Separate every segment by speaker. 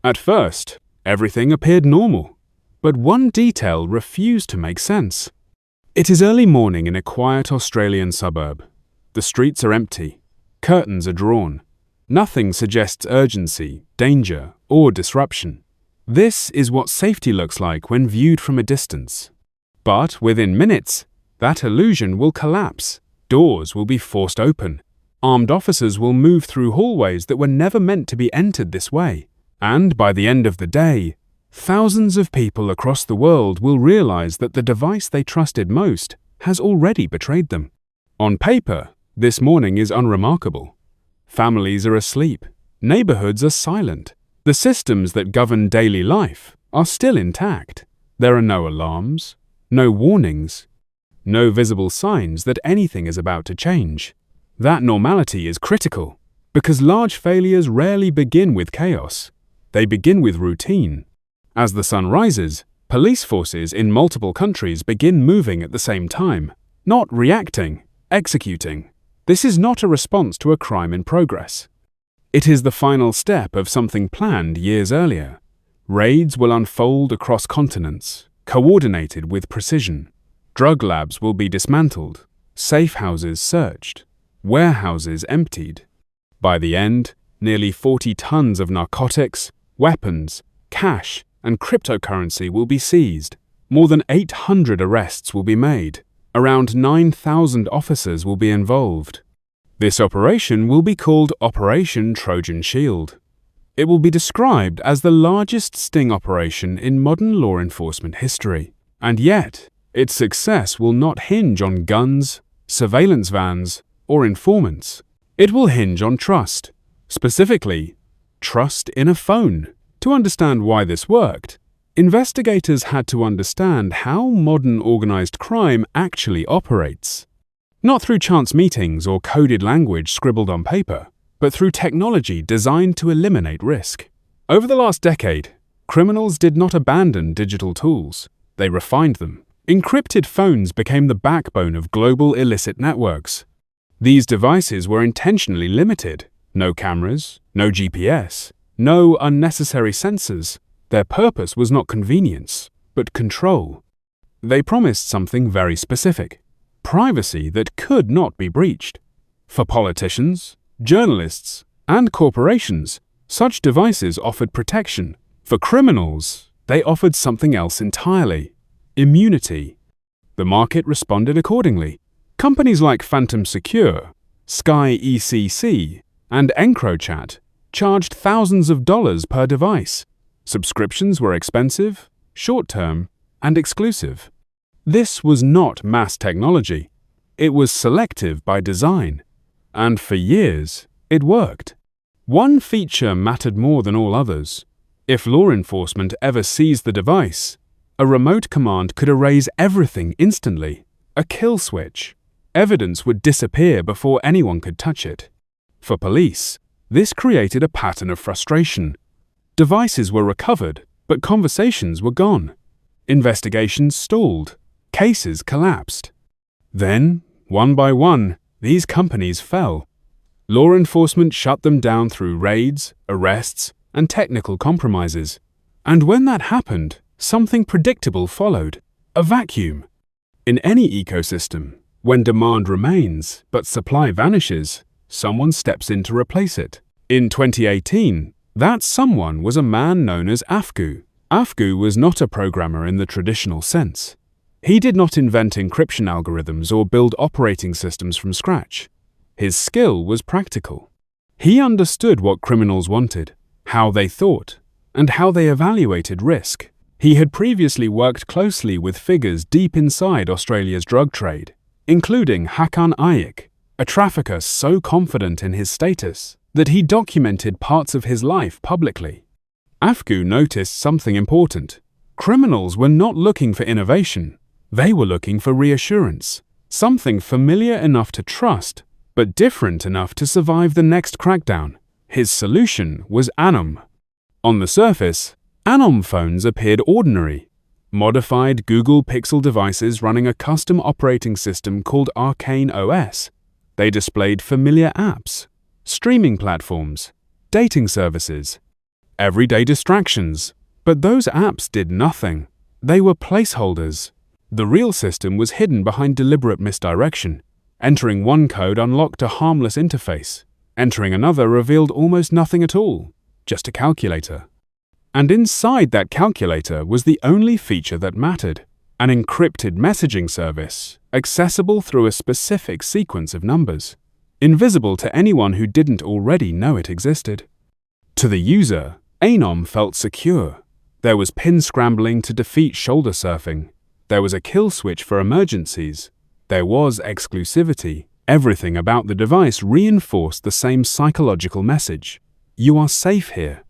Speaker 1: At first, everything appeared normal, but one detail refused to make sense. It is early morning in a quiet Australian suburb. The streets are empty. Curtains are drawn. Nothing suggests urgency, danger, or disruption. This is what safety looks like when viewed from a distance. But within minutes, that illusion will collapse. Doors will be forced open. Armed officers will move through hallways that were never meant to be entered this way. And by the end of the day, thousands of people across the world will realize that the device they trusted most has already betrayed them. On paper, this morning is unremarkable. Families are asleep. Neighborhoods are silent. The systems that govern daily life are still intact. There are no alarms, no warnings, no visible signs that anything is about to change. That normality is critical, because large failures rarely begin with chaos. They begin with routine. As the sun rises, police forces in multiple countries begin moving at the same time, not reacting, executing. This is not a response to a crime in progress. It is the final step of something planned years earlier. Raids will unfold across continents, coordinated with precision. Drug labs will be dismantled, safe houses searched, warehouses emptied. By the end, nearly 40 tons of narcotics, weapons, cash, and cryptocurrency will be seized. More than 800 arrests will be made. Around 9,000 officers will be involved. This operation will be called Operation Trojan Shield. It will be described as the largest sting operation in modern law enforcement history. And yet, its success will not hinge on guns, surveillance vans, or informants. It will hinge on trust. Specifically, trust in a phone. To understand why this worked, investigators had to understand how modern organized crime actually operates. Not through chance meetings or coded language scribbled on paper, but through technology designed to eliminate risk. Over the last decade, criminals did not abandon digital tools. They refined them. Encrypted phones became the backbone of global illicit networks. These devices were intentionally limited. No cameras, no GPS, no unnecessary sensors. Their purpose was not convenience, but control. They promised something very specific: privacy that could not be breached. For politicians, journalists, and corporations, such devices offered protection. For criminals, they offered something else entirely: immunity. The market responded accordingly. Companies like Phantom Secure, Sky ECC, and EncroChat charged thousands of dollars per device. Subscriptions were expensive, short-term, and exclusive. This was not mass technology. It was selective by design. And for years, it worked. One feature mattered more than all others. If law enforcement ever seized the device, a remote command could erase everything instantly. A kill switch. Evidence would disappear before anyone could touch it. For police, this created a pattern of frustration. Devices were recovered, but conversations were gone. Investigations stalled. Cases collapsed. Then, one by one, these companies fell. Law enforcement shut them down through raids, arrests, and technical compromises. And when that happened, something predictable followed: a vacuum. In any ecosystem, when demand remains but supply vanishes, someone steps in to replace it. In 2018, that someone was a man known as Afgu. Afgu was not a programmer in the traditional sense. He did not invent encryption algorithms or build operating systems from scratch. His skill was practical. He understood what criminals wanted, how they thought, and how they evaluated risk. He had previously worked closely with figures deep inside Australia's drug trade, including Hakan Ayik, a trafficker so confident in his status that he documented parts of his life publicly. Afgu noticed something important. Criminals were not looking for innovation. They were looking for reassurance, something familiar enough to trust, but different enough to survive the next crackdown. His solution was Anom. On the surface, Anom phones appeared ordinary. Modified Google Pixel devices running a custom operating system called Arcane OS. They displayed familiar apps, streaming platforms, dating services. everyday distractions. But those apps did nothing. They were placeholders. The real system was hidden behind deliberate misdirection. Entering one code unlocked a harmless interface. Entering another revealed almost nothing at all, just a calculator. And inside that calculator was the only feature that mattered, an encrypted messaging service, accessible through a specific sequence of numbers, invisible to anyone who didn't already know it existed. To the user, Anom felt secure. There was pin scrambling to defeat shoulder surfing. There was a kill switch for emergencies. There was exclusivity. Everything about the device reinforced the same psychological message. You are safe here.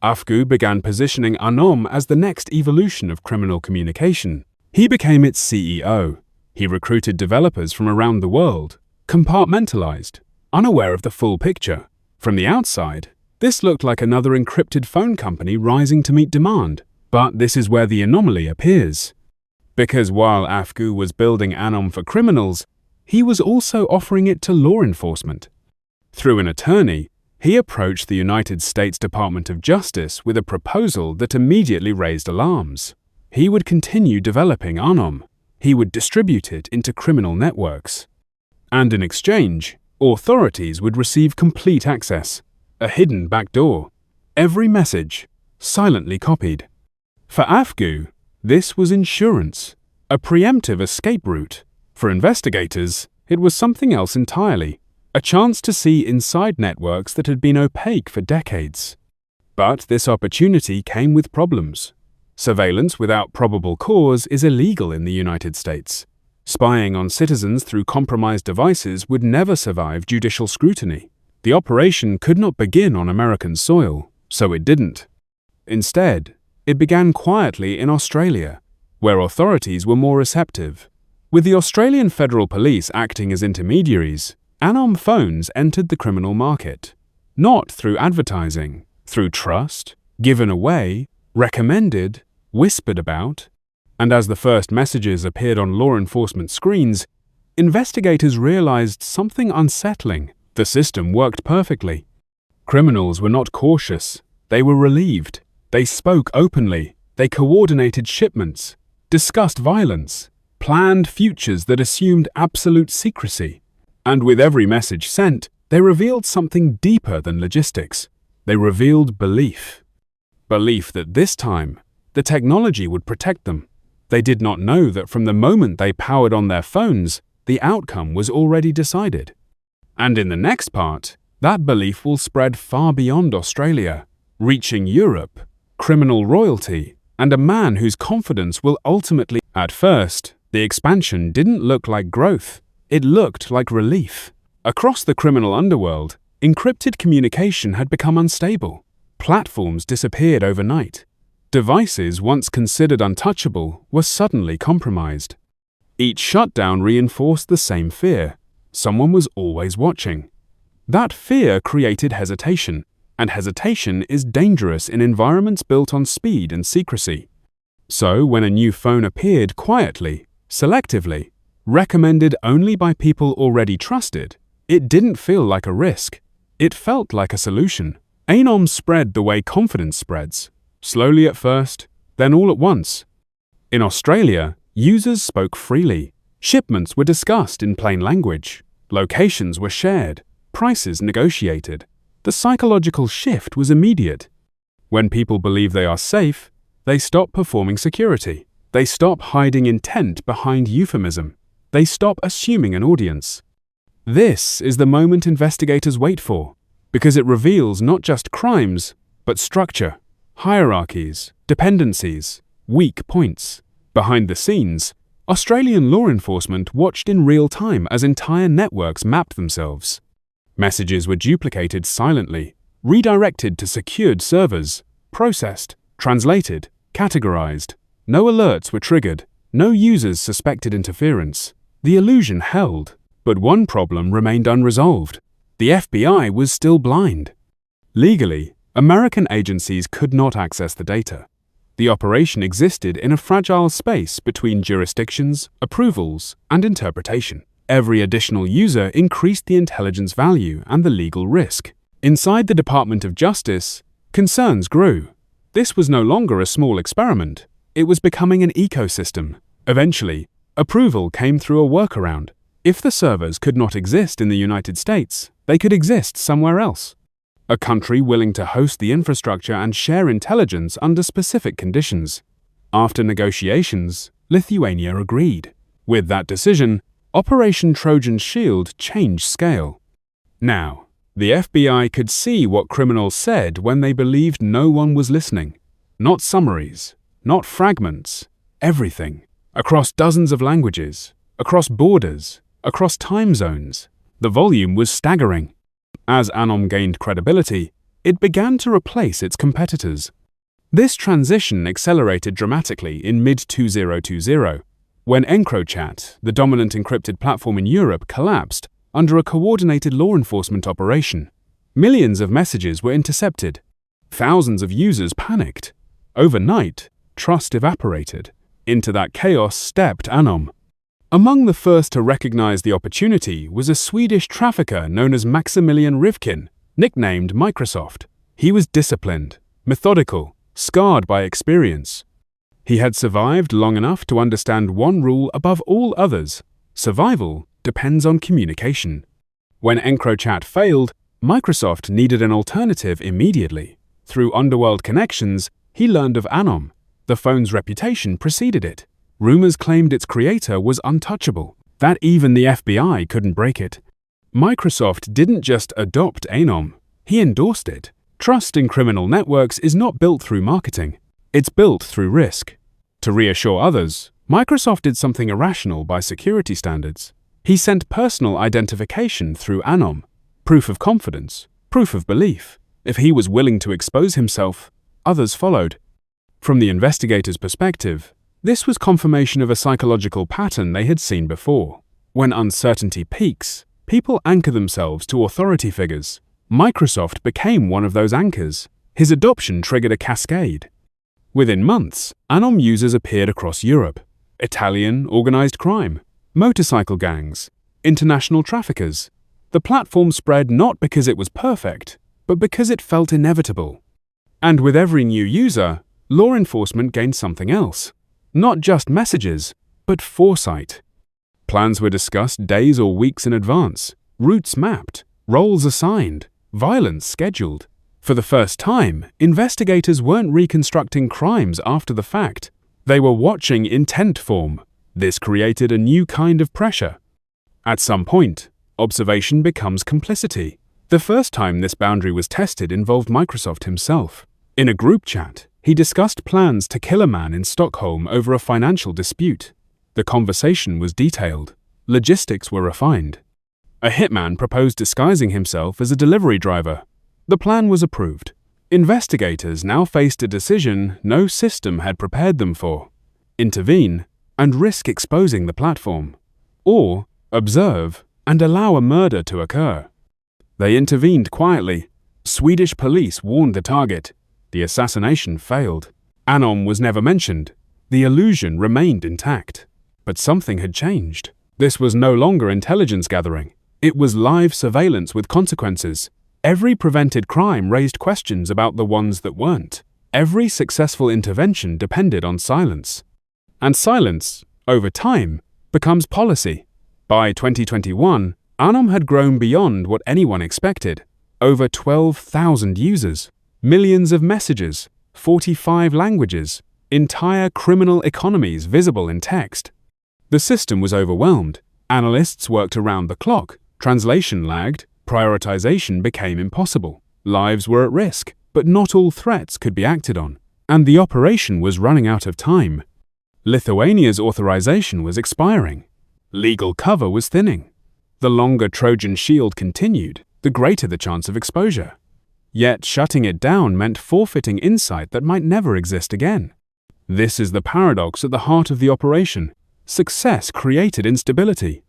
Speaker 1: Afgu began positioning Anom as the next evolution of criminal communication. He became its CEO. He recruited developers from around the world, compartmentalized, unaware of the full picture. From the outside, this looked like another encrypted phone company rising to meet demand. But this is where the anomaly appears. Because while Afgu was building Anom for criminals, he was also offering it to law enforcement. Through an attorney, he approached the United States Department of Justice with a proposal that immediately raised alarms. He would continue developing Anom. He would distribute it into criminal networks. And in exchange, authorities would receive complete access, a hidden backdoor. Every message, silently copied. For Afgu, this was insurance, a preemptive escape route. For investigators, it was something else entirely, a chance to see inside networks that had been opaque for decades. But this opportunity came with problems. Surveillance without probable cause is illegal in the United States. Spying on citizens through compromised devices would never survive judicial scrutiny. The operation could not begin on American soil, so it didn't. Instead, it began quietly in Australia, where authorities were more receptive. With the Australian Federal Police acting as intermediaries, Anom phones entered the criminal market. Not through advertising, through trust, given away, recommended, whispered about. And as the first messages appeared on law enforcement screens, investigators realized something unsettling. The system worked perfectly. Criminals were not cautious. They were relieved. They spoke openly. They coordinated shipments, discussed violence, planned futures that assumed absolute secrecy. And with every message sent, they revealed something deeper than logistics. They revealed belief. Belief that this time, the technology would protect them. They did not know that from the moment they powered on their phones, the outcome was already decided. And in the next part, that belief will spread far beyond Australia, reaching Europe, criminal royalty, and a man whose confidence will ultimately... At first, the expansion didn't look like growth. It looked like relief. Across the criminal underworld, encrypted communication had become unstable. Platforms disappeared overnight. Devices once considered untouchable were suddenly compromised. Each shutdown reinforced the same fear. Someone was always watching. That fear created hesitation, and hesitation is dangerous in environments built on speed and secrecy. So when a new phone appeared quietly, selectively, recommended only by people already trusted, it didn't feel like a risk. It felt like a solution. Anom spread the way confidence spreads, slowly at first, then all at once. In Australia, users spoke freely. Shipments were discussed in plain language. Locations were shared. Prices negotiated. The psychological shift was immediate. When people believe they are safe, they stop performing security. They stop hiding intent behind euphemism. They stop assuming an audience. This is the moment investigators wait for, because it reveals not just crimes, but structure, hierarchies, dependencies, weak points. Behind the scenes, Australian law enforcement watched in real time as entire networks mapped themselves. Messages were duplicated silently, redirected to secured servers, processed, translated, categorized. No alerts were triggered, no users suspected interference. The illusion held, but one problem remained unresolved. The FBI was still blind. Legally, American agencies could not access the data. The operation existed in a fragile space between jurisdictions, approvals, and interpretation. Every additional user increased the intelligence value and the legal risk. Inside the Department of Justice, Concerns grew. This was no longer a small experiment. It was becoming an ecosystem. Eventually, approval came through a workaround. If the servers could not exist in the United States, they could exist somewhere else. A country willing to host the infrastructure and share intelligence under specific conditions. After negotiations, Lithuania agreed. With that decision, Operation Trojan Shield changed scale. Now, the FBI could see what criminals said when they believed no one was listening. Not summaries, not fragments, everything. Across dozens of languages, across borders, across time zones. The volume was staggering. As Anom gained credibility, it began to replace its competitors. This transition accelerated dramatically in mid-2020, when EncroChat, the dominant encrypted platform in Europe, collapsed under a coordinated law enforcement operation. Millions of messages were intercepted. Thousands of users panicked. Overnight, trust evaporated. Into that chaos stepped Anom. Among the first to recognize the opportunity was a Swedish trafficker known as Maximilian Rivkin, nicknamed Microsoft. He was disciplined, methodical, scarred by experience. He had survived long enough to understand one rule above all others: survival depends on communication. When EncroChat failed, Microsoft needed an alternative immediately. Through underworld connections, he learned of Anom. The phone's reputation preceded it. Rumors claimed its creator was untouchable, that even the FBI couldn't break it. Microsoft didn't just adopt Anom, he endorsed it. Trust in criminal networks is not built through marketing, it's built through risk. To reassure others, Microsoft did something irrational by security standards. He sent personal identification through Anom, proof of confidence, proof of belief. If he was willing to expose himself, others followed. From the investigators' perspective, this was confirmation of a psychological pattern they had seen before. When uncertainty peaks, people anchor themselves to authority figures. Microsoft became one of those anchors. His adoption triggered a cascade. Within months, Anom users appeared across Europe. Italian organized crime, motorcycle gangs, international traffickers. The platform spread not because it was perfect, but because it felt inevitable. And with every new user, law enforcement gained something else. Not just messages, but foresight. Plans were discussed days or weeks in advance, routes mapped, roles assigned, violence scheduled. For the first time, investigators weren't reconstructing crimes after the fact. They were watching intent form. This created a new kind of pressure. At some point, observation becomes complicity. The first time this boundary was tested involved Microsoft himself. In a group chat, he discussed plans to kill a man in Stockholm over a financial dispute. The conversation was detailed. Logistics were refined. A hitman proposed disguising himself as a delivery driver. The plan was approved. Investigators now faced a decision no system had prepared them for: intervene and risk exposing the platform, or observe and allow a murder to occur. They intervened quietly. Swedish police warned the target. The assassination failed. Anom was never mentioned. The illusion remained intact. But something had changed. This was no longer intelligence gathering. It was live surveillance with consequences. Every prevented crime raised questions about the ones that weren't. Every successful intervention depended on silence. And silence, over time, becomes policy. By 2021, Anom had grown beyond what anyone expected. Over 12,000 users, millions of messages, 45 languages, entire criminal economies visible in text. The system was overwhelmed. Analysts worked around the clock. Translation lagged. Prioritization became impossible. Lives were at risk, but not all threats could be acted on. And the operation was running out of time. Lithuania's authorization was expiring. Legal cover was thinning. The longer Trojan Shield continued, the greater the chance of exposure. Yet shutting it down meant forfeiting insight that might never exist again. This is the paradox at the heart of the operation. Success created instability.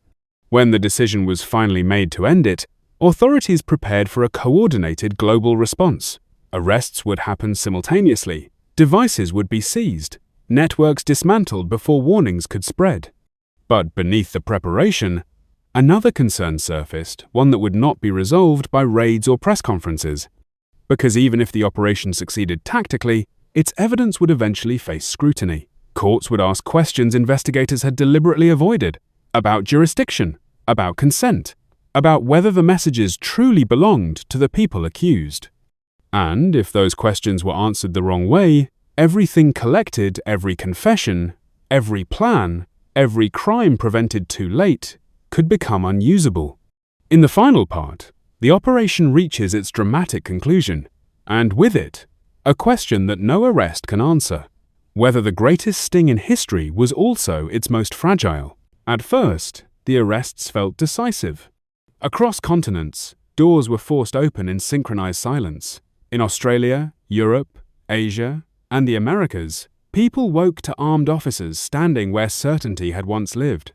Speaker 1: When the decision was finally made to end it, authorities prepared for a coordinated global response. Arrests would happen simultaneously. Devices would be seized. Networks dismantled before warnings could spread. But beneath the preparation, another concern surfaced, one that would not be resolved by raids or press conferences. Because even if the operation succeeded tactically, its evidence would eventually face scrutiny. Courts would ask questions investigators had deliberately avoided, about jurisdiction, about consent, about whether the messages truly belonged to the people accused. And if those questions were answered the wrong way, everything collected, every confession, every plan, every crime prevented too late, could become unusable. In the final part, the operation reaches its dramatic conclusion, and with it, a question that no arrest can answer: whether the greatest sting in history was also its most fragile. At first, the arrests felt decisive. Across continents, doors were forced open in synchronized silence. In Australia, Europe, Asia, and the Americas, people woke to armed officers standing where certainty had once lived.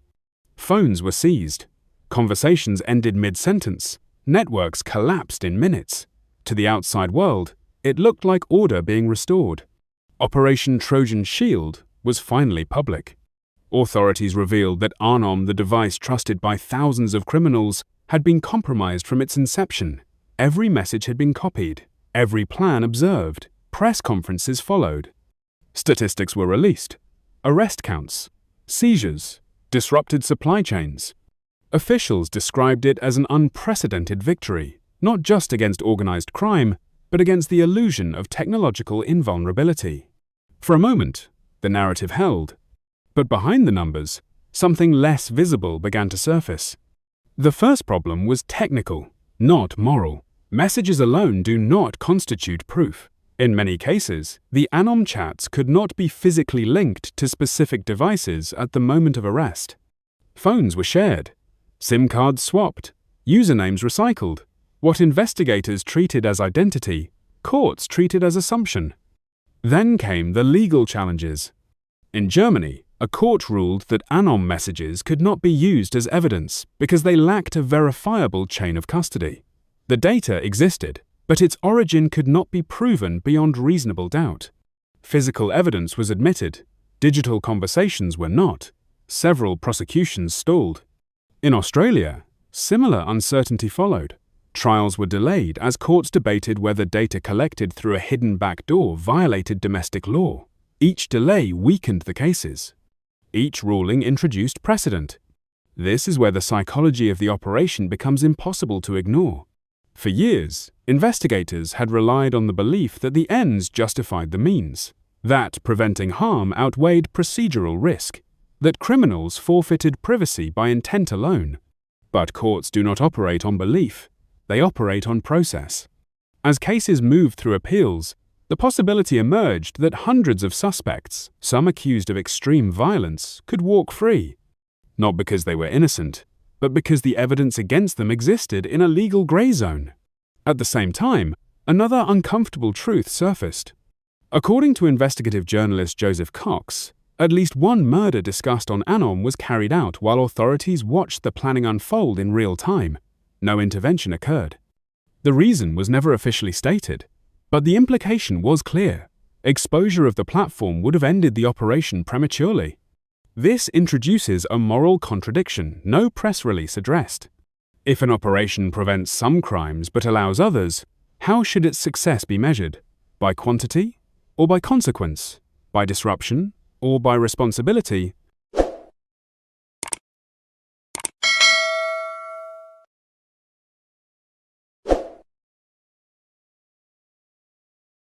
Speaker 1: Phones were seized. Conversations ended mid-sentence. Networks collapsed in minutes. To the outside world, it looked like order being restored. Operation Trojan Shield was finally public. Authorities revealed that Anom, the device trusted by thousands of criminals, had been compromised from its inception. Every message had been copied, every plan observed. Press conferences followed. Statistics were released. Arrest counts, seizures, disrupted supply chains. Officials described it as an unprecedented victory, not just against organized crime, but against the illusion of technological invulnerability. For a moment, the narrative held. But behind the numbers, something less visible began to surface. The first problem was technical, not moral. Messages alone do not constitute proof. In many cases, the Anom chats could not be physically linked to specific devices at the moment of arrest. Phones were shared, SIM cards swapped, usernames recycled. What investigators treated as identity, courts treated as assumption. Then came the legal challenges. In Germany, a court ruled that Anom messages could not be used as evidence because they lacked a verifiable chain of custody. The data existed, but its origin could not be proven beyond reasonable doubt. Physical evidence was admitted, digital conversations were not. Several prosecutions stalled. In Australia, similar uncertainty followed. Trials were delayed as courts debated whether data collected through a hidden backdoor violated domestic law. Each delay weakened the cases. Each ruling introduced precedent. This is where the psychology of the operation becomes impossible to ignore. For years, investigators had relied on the belief that the ends justified the means, that preventing harm outweighed procedural risk, that criminals forfeited privacy by intent alone. But courts do not operate on belief, they operate on process. As cases moved through appeals, the possibility emerged that hundreds of suspects, some accused of extreme violence, could walk free. Not because they were innocent, but because the evidence against them existed in a legal grey zone. At the same time, another uncomfortable truth surfaced. According to investigative journalist Joseph Cox, at least one murder discussed on Anom was carried out while authorities watched the planning unfold in real time. No intervention occurred. The reason was never officially stated, but the implication was clear. Exposure of the platform would have ended the operation prematurely. This introduces a moral contradiction no press release addressed. If an operation prevents some crimes but allows others, how should its success be measured? By quantity or by consequence? By disruption or by responsibility?